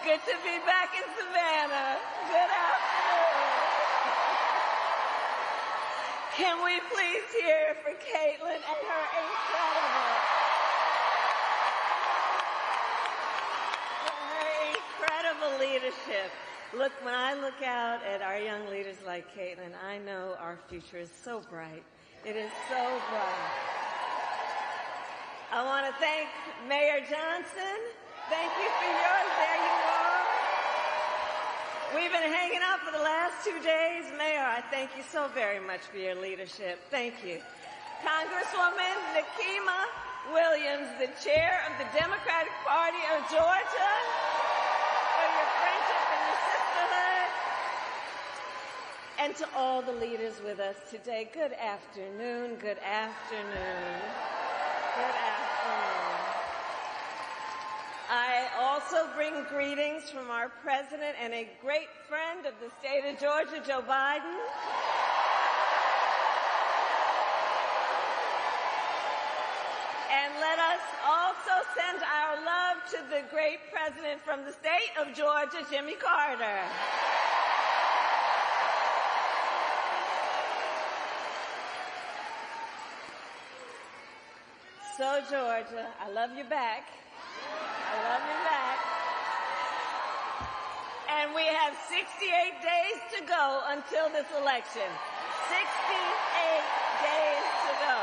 good to be back in Savannah. Good afternoon. Can we please hear for Caitlin and her incredible leadership. Look, when I look out at our young leaders like Caitlin, I know our future is so bright. It is so bright. I want to thank Mayor Johnson. Thank you for yours. There you are. We've been hanging out for the last 2 days. Mayor, I thank you so very much for your leadership. Thank you. Congresswoman Nikema Williams, the chair of the Democratic Party of Georgia, for your friendship and your sisterhood. And to all the leaders with us today, good afternoon, good afternoon, good afternoon. I also bring greetings from our president and a great friend of the state of Georgia, Joe Biden. And let us also send our love to the great president from the state of Georgia, Jimmy Carter. So, Georgia, I love you back. I love you back. And we have 68 days to go until this election. 68 days to go.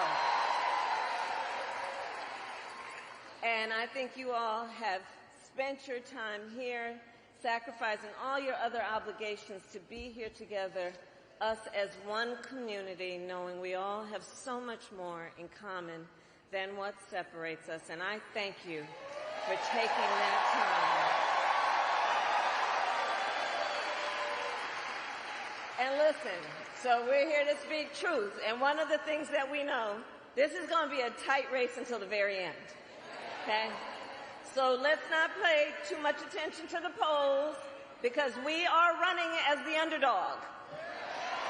And I think you all have spent your time here, sacrificing all your other obligations to be here together, us as one community, knowing we all have so much more in common than what separates us. And I thank you for taking that time. And listen, so we're here to speak truth. And one of the things that we know, this is going to be a tight race until the very end. Okay? So let's not pay too much attention to the polls, because we are running as the underdog.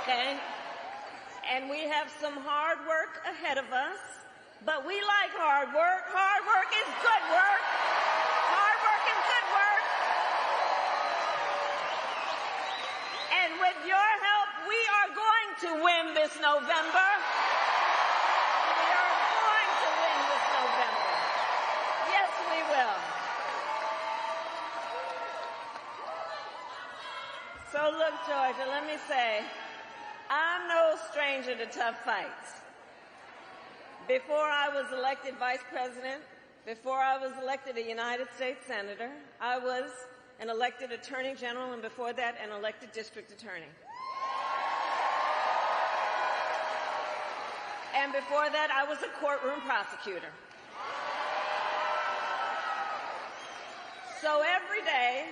Okay? And we have some hard work ahead of us, but we like hard work. Hard work is good work. Hard work is good work. And with your help, we are going to win this November. We are going to win this November. Yes, we will. So look, Georgia, let me say, I'm no stranger to tough fights. Before I was elected vice president, before I was elected a United States senator, I was an elected attorney general, and before that, an elected district attorney. And before that, I was a courtroom prosecutor. So every day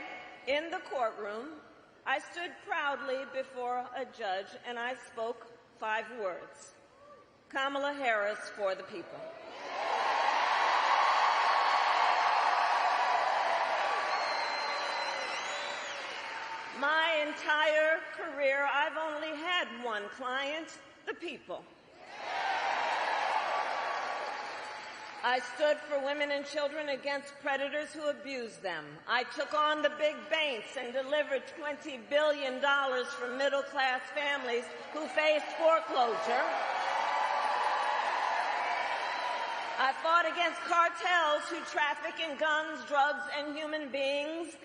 in the courtroom, I stood proudly before a judge and I spoke 5 words. Kamala Harris for the people. My entire career, I've only had one client, the people. I stood for women and children against predators who abused them. I took on the big banks and delivered $20 billion for middle-class families who faced foreclosure. I fought against cartels who traffic in guns, drugs, and human beings.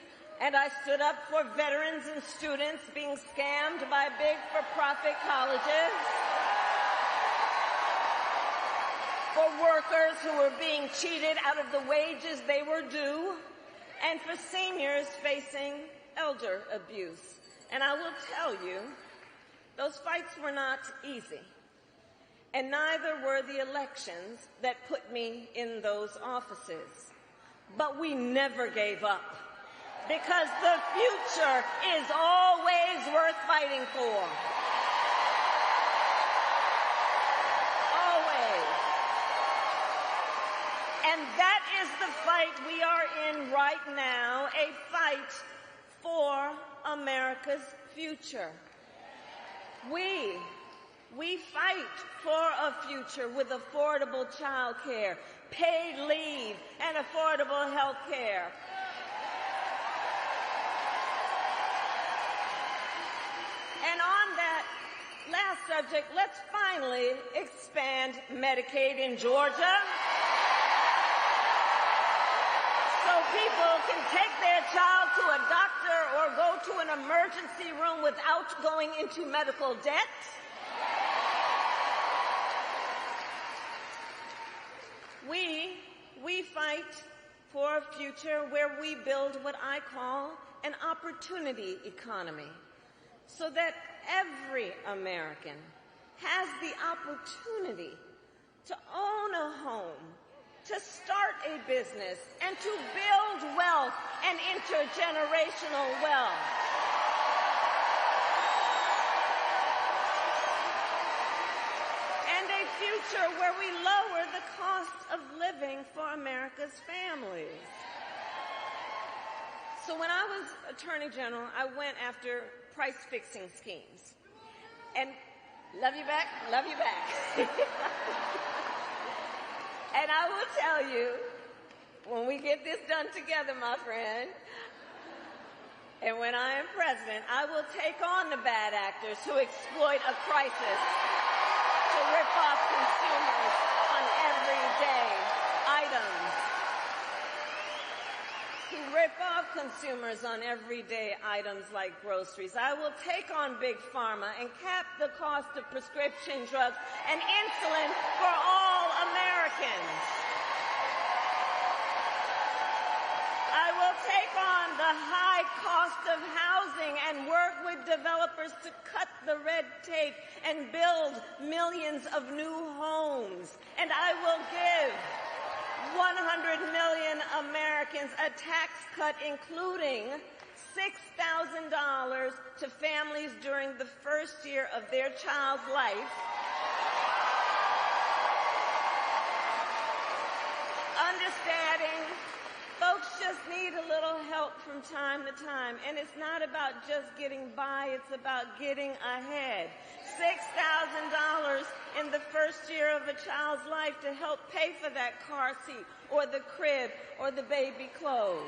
And I stood up for veterans and students being scammed by big for-profit colleges. For workers who were being cheated out of the wages they were due. And for seniors facing elder abuse. And I will tell you, those fights were not easy. And neither were the elections that put me in those offices. But we never gave up, because the future is always worth fighting for. Always. And that is the fight we are in right now, a fight for America's future. We fight for a future with affordable child care, paid leave, and affordable health care. subject, let's finally expand Medicaid in Georgia so people can take their child to a doctor or go to an emergency room without going into medical debt. We fight for a future where we build what I call an opportunity economy, so that every American has the opportunity to own a home, to start a business, and to build wealth and intergenerational wealth. And a future where we lower the cost of living for America's families. So when I was Attorney General, I went after price-fixing schemes. And love you back. And I will tell you, when we get this done together, my friend, and when I am president, I will take on the bad actors who exploit a crisis to rip off consumers on everyday items. To rip off consumers on everyday items like groceries. I will take on Big Pharma and cap the cost of prescription drugs and insulin for all Americans. I will take on the high cost of housing and work with developers to cut the red tape and build millions of new homes. And I will give 100 million Americans a tax cut, including $6,000 to families during the first year of their child's life, understanding folks just need a little help from time to time. And it's not about just getting by, it's about getting ahead. $6,000 in the first year of a child's life to help pay for that car seat or the crib or the baby clothes.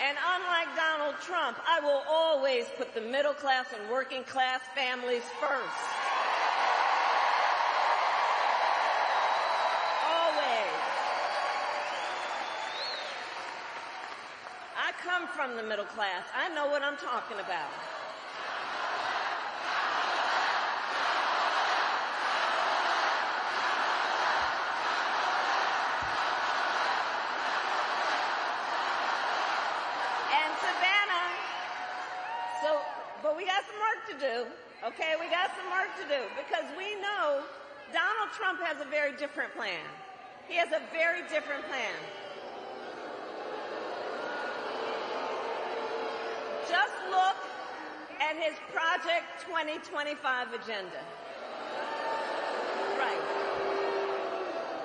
And unlike Donald Trump, I will always put the middle class and working class families first. I come from the middle class. I know what I'm talking about. And Savannah, but we got some work to do, okay? We got some work to do because we know Donald Trump has a very different plan. He has a very different plan. Just look at his Project 2025 agenda. Right.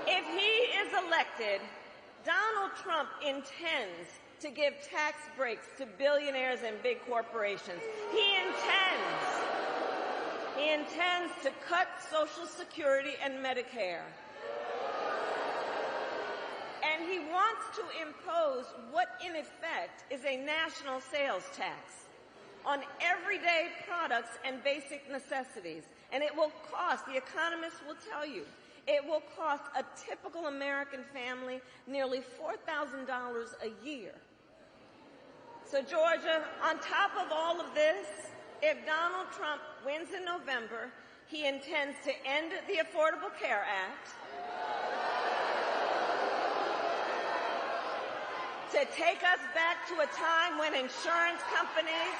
If he is elected, Donald Trump intends to give tax breaks to billionaires and big corporations. He intends to cut Social Security and Medicare. And he wants to impose what, in effect, is a national sales tax on everyday products and basic necessities. And it will cost, the economists will tell you, it will cost a typical American family nearly $4,000 a year. So, Georgia, on top of all of this, if Donald Trump wins in November, he intends to end the Affordable Care Act, to take us back to a time when insurance companies,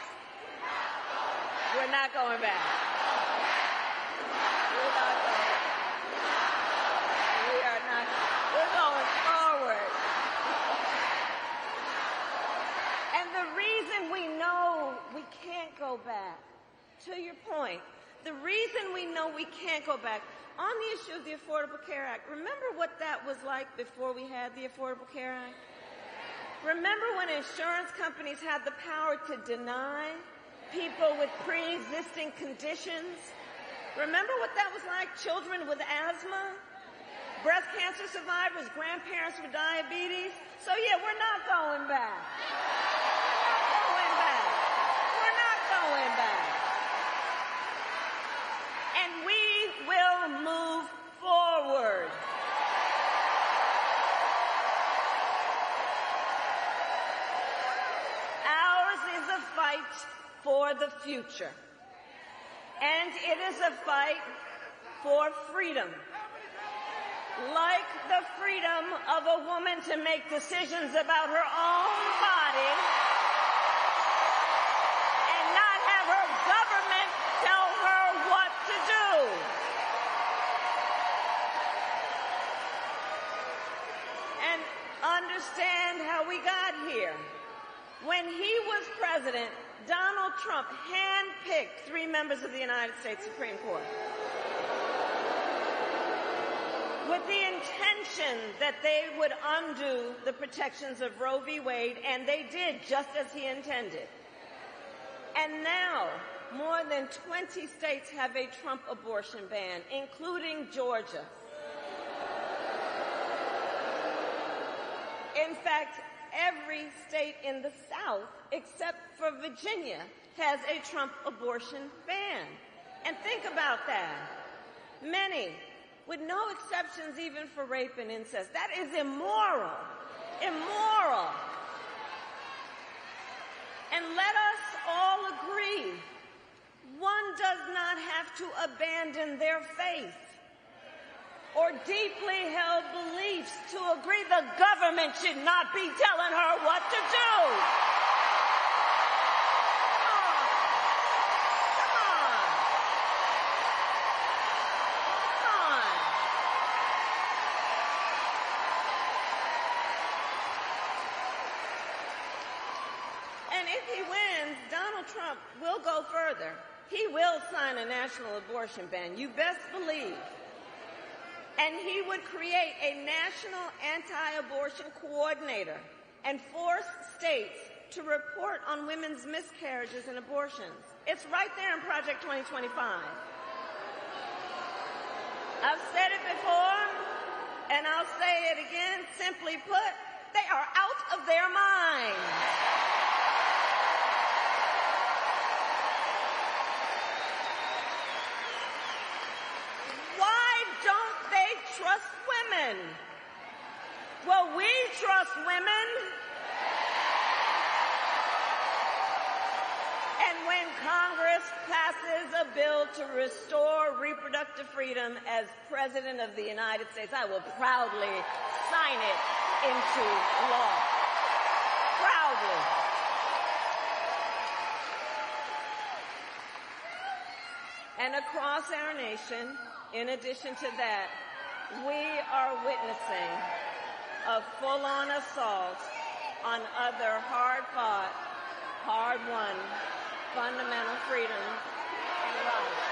we're not going back. We're not going back. We are not. We're going forward. And the reason we know we can't go back, to your point, the reason we know we can't go back, on the issue of the Affordable Care Act, remember what that was like before we had the Affordable Care Act? Remember when insurance companies had the power to deny people with pre-existing conditions? Remember what that was like? Children with asthma, breast cancer survivors, grandparents with diabetes. So yeah, we're not going back. We're not going back. future. And it is a fight for freedom. Like the freedom of a woman to make decisions about her own body and not have her government tell her what to do. And understand how we got here. When he was president, Donald Trump handpicked 3 members of the United States Supreme Court with the intention that they would undo the protections of Roe v. Wade, and they did, just as he intended. And now, more than 20 states have a Trump abortion ban, including Georgia. In fact, every state in the South, except for Virginia, has a Trump abortion ban. And think about that. Many, with no exceptions even for rape and incest. That is immoral. Immoral. And let us all agree, one does not have to abandon their faith or deeply held beliefs to agree the government should not be telling her what to do. Trump will go further. He will sign a national abortion ban, you best believe. And he would create a national anti-abortion coordinator and force states to report on women's miscarriages and abortions. It's right there in Project 2025. I've said it before, and I'll say it again. Simply put, they are out of their minds. Trust women. Well, we trust women. And when Congress passes a bill to restore reproductive freedom as President of the United States, I will proudly sign it into law. Proudly. And across our nation, in addition to that, we are witnessing a full-on assault on other hard-fought, hard-won fundamental freedoms and rights.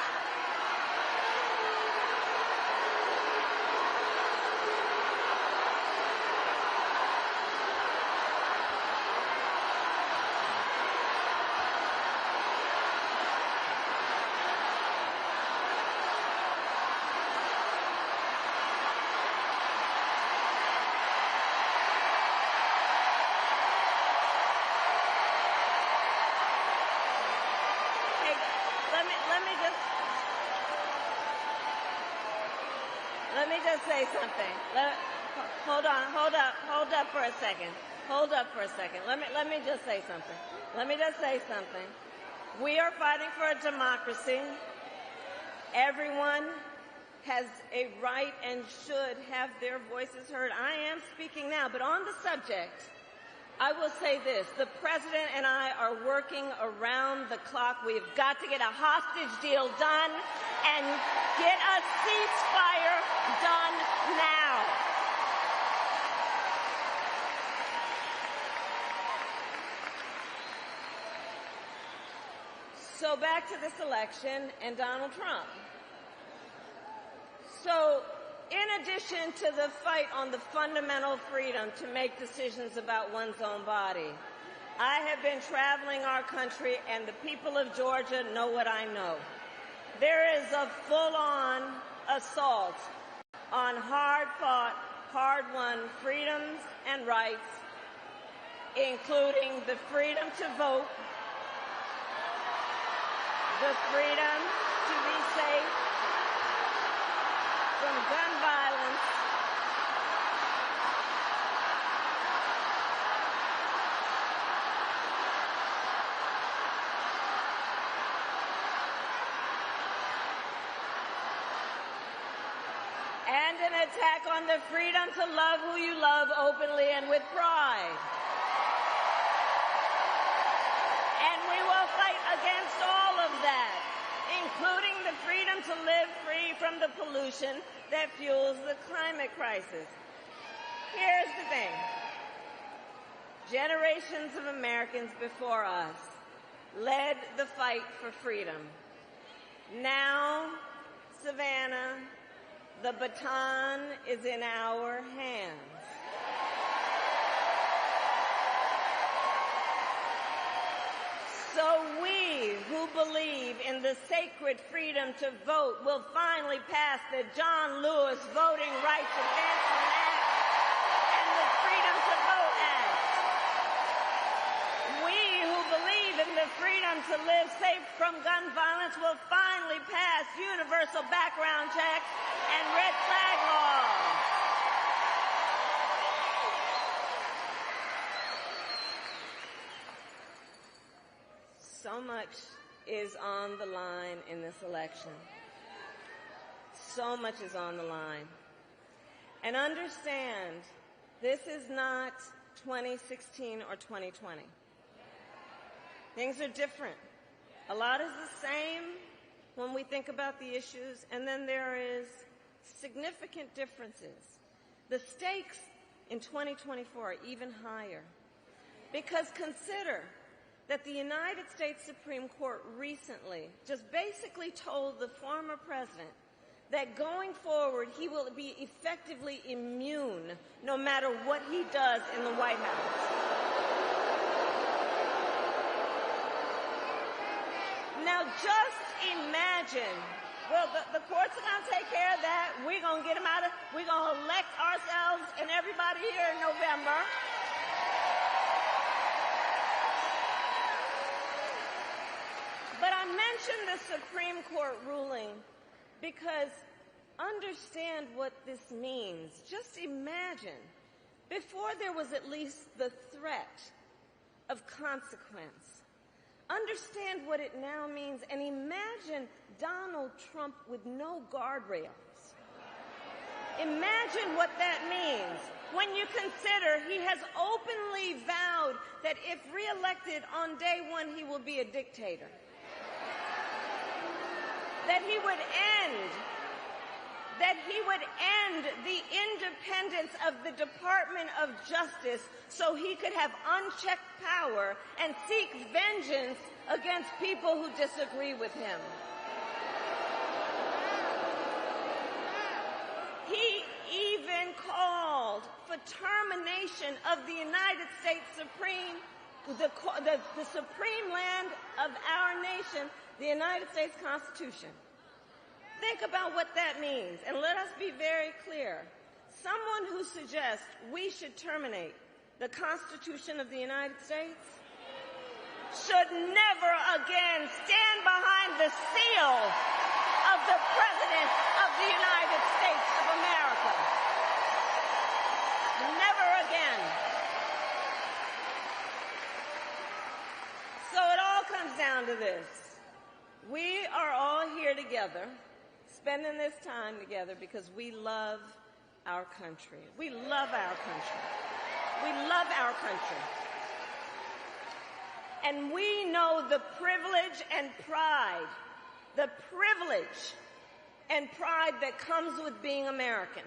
Let me just say something. Hold up for a second. Hold up for a second. Let me just say something. Let me just say something. We are fighting for a democracy. Everyone has a right and should have their voices heard. I am speaking now, but on the subject, I will say this. The President and I are working around the clock. We've got to get a hostage deal done and get a ceasefire done now. So back to this election and Donald Trump. So in addition to the fight on the fundamental freedom to make decisions about one's own body, I have been traveling our country, and the people of Georgia know what I know. There is a full-on assault on hard-fought, hard-won freedoms and rights, including the freedom to vote, the freedom to be safe from gun violence, and an attack on the freedom to love who you love openly and with pride. And we will fight against all of that, including the freedom to live free from the pollution that fuels the climate crisis. Here's the thing. Generations of Americans before us led the fight for freedom. Now, Savannah, the baton is in our hands. So we who believe in the sacred freedom to vote will finally pass the John Lewis Voting Rights Advancement Act and the Freedom to Vote Act. We who believe in the freedom to live safe from gun violence will finally pass universal background checks and red flag laws. So much is on the line in this election. So much is on the line. And understand, this is not 2016 or 2020. Things are different. A lot is the same when we think about the issues, and then there is significant differences. The stakes in 2024 are even higher. Because consider that the United States Supreme Court recently just basically told the former president that going forward he will be effectively immune no matter what he does in the White House. Now just imagine, well, the courts are going to take care of that. We're going to get them out of, we're going to elect ourselves and everybody here in November. But I mentioned the Supreme Court ruling because understand what this means. Just imagine, before there was at least the threat of consequence, understand what it now means, and imagine Donald Trump with no guardrails. Imagine what that means when you consider he has openly vowed that if reelected on day one, he will be a dictator. That he would end the independence of the Department of Justice so he could have unchecked power and seek vengeance against people who disagree with him. He even called for termination of the United States Supreme, the supreme land of our nation, the United States Constitution. Think about what that means, and let us be very clear. Someone who suggests we should terminate the Constitution of the United States should never again stand behind the seal of the President of the United States of America. Never again. So it all comes down to this. We are all here together, spending this time together because we love our country. We love our country. We love our country. And we know the privilege and pride that comes with being American.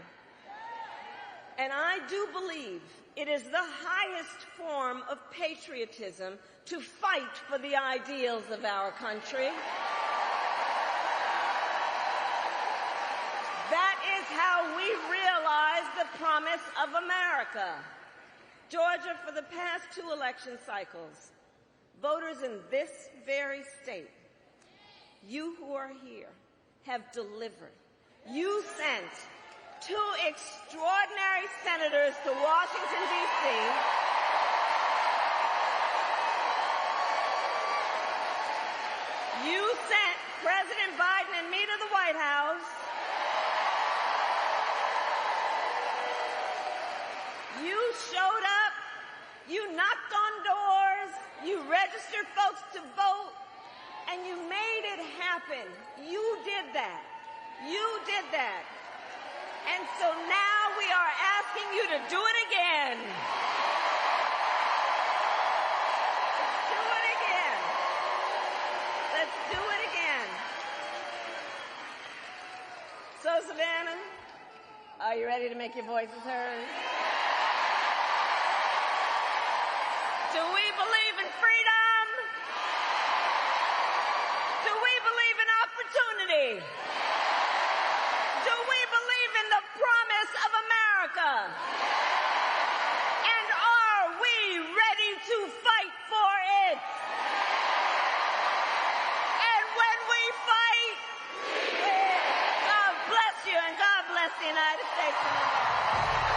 And I do believe it is the highest form of patriotism to fight for the ideals of our country. That is how we realize the promise of America. Georgia, for the past 2 election cycles, voters in this very state, you who are here, have delivered. You sent 2 extraordinary senators to Washington, D.C. You sent President Biden and me to the White House. You showed up, you knocked on doors, you registered folks to vote, and you made it happen. You did that. You did that. And so now we are asking you to do it again. Let's do it again. Let's do it again. So, Savannah, are you ready to make your voices heard? Do we believe in freedom? Do we believe in opportunity? Do we believe in the promise of America? And are we ready to fight for it? And when we fight, God bless you and God bless the United States of America.